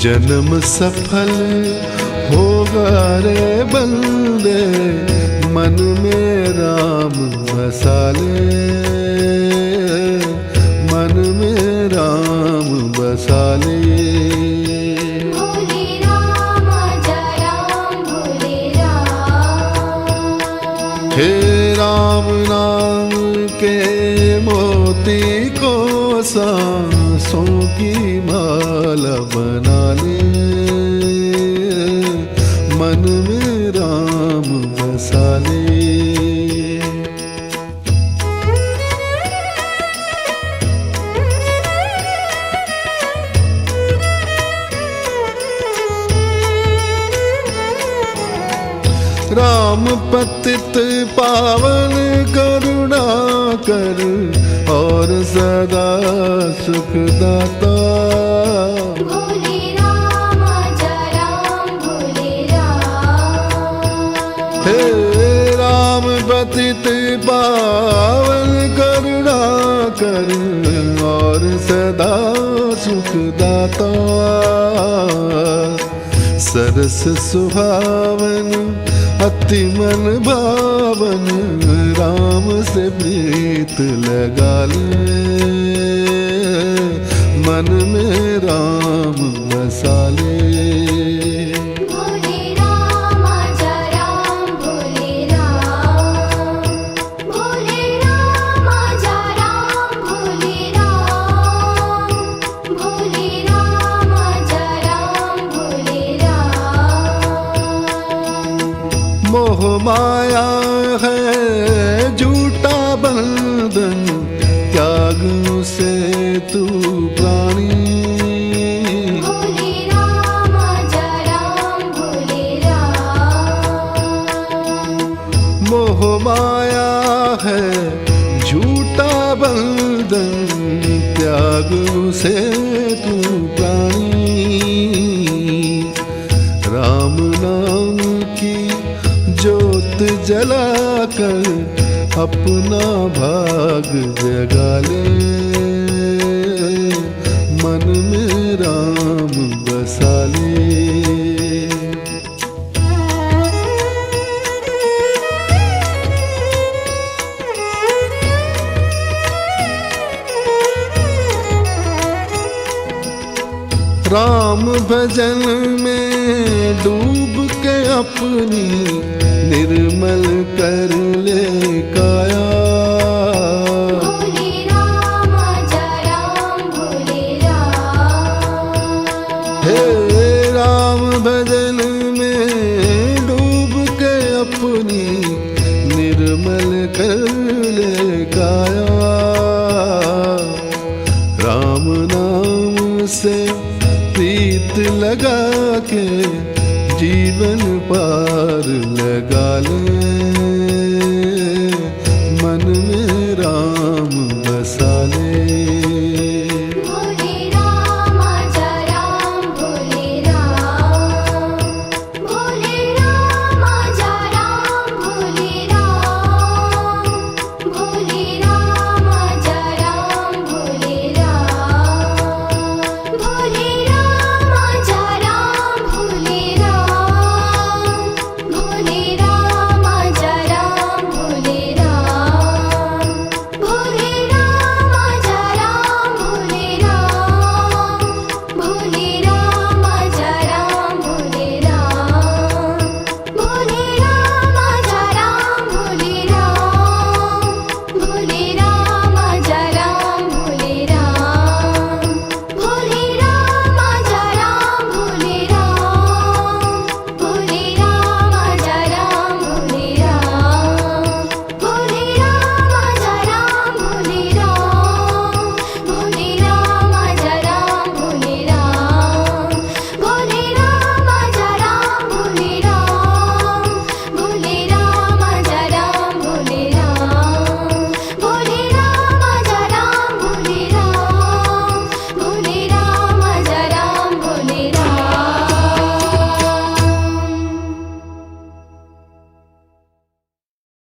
जन्म सफल होगा रे बंदे, मन में राम बसाले, मन में राम बसाले। भोले राम जय राम भोले राम। हे राम नाम के मोती को सांसों की माला बना ले, मन में राम बसा ले। राम पतित पावन करुणा कर और सदा सुखदाता। भोले राम जय राम भोले राम। हे राम पतित पावन करुणा कर और सदा सुखदाता। सरस सुहावन अति मन भावन, राम से प्रीत लगा ले, मन में राम बसा ले। भोले राम जय राम भोले राम। भोले राम जय राम भोले राम। भोले राम जय राम भोले राम। मोह माया है झूठा बंधन, त्याग से तू प्राणी। भोले राम जय राम भोले राम। मोह माया है झूठा बंधन, त्याग से तू प्राणी। राम नाम की ज्योत जलाकर अपना भाग जगा ले, मन में राम बसा ले। राम भजन में डूब के अपनी निर्मल कर ले काया। भोले राम जय राम भोले राम। हे राम भजन में डूब के अपनी निर्मल कर ले काया। राम नाम से प्रीत लगा के जीवन पार लगा ले, मन में राम बसा ले।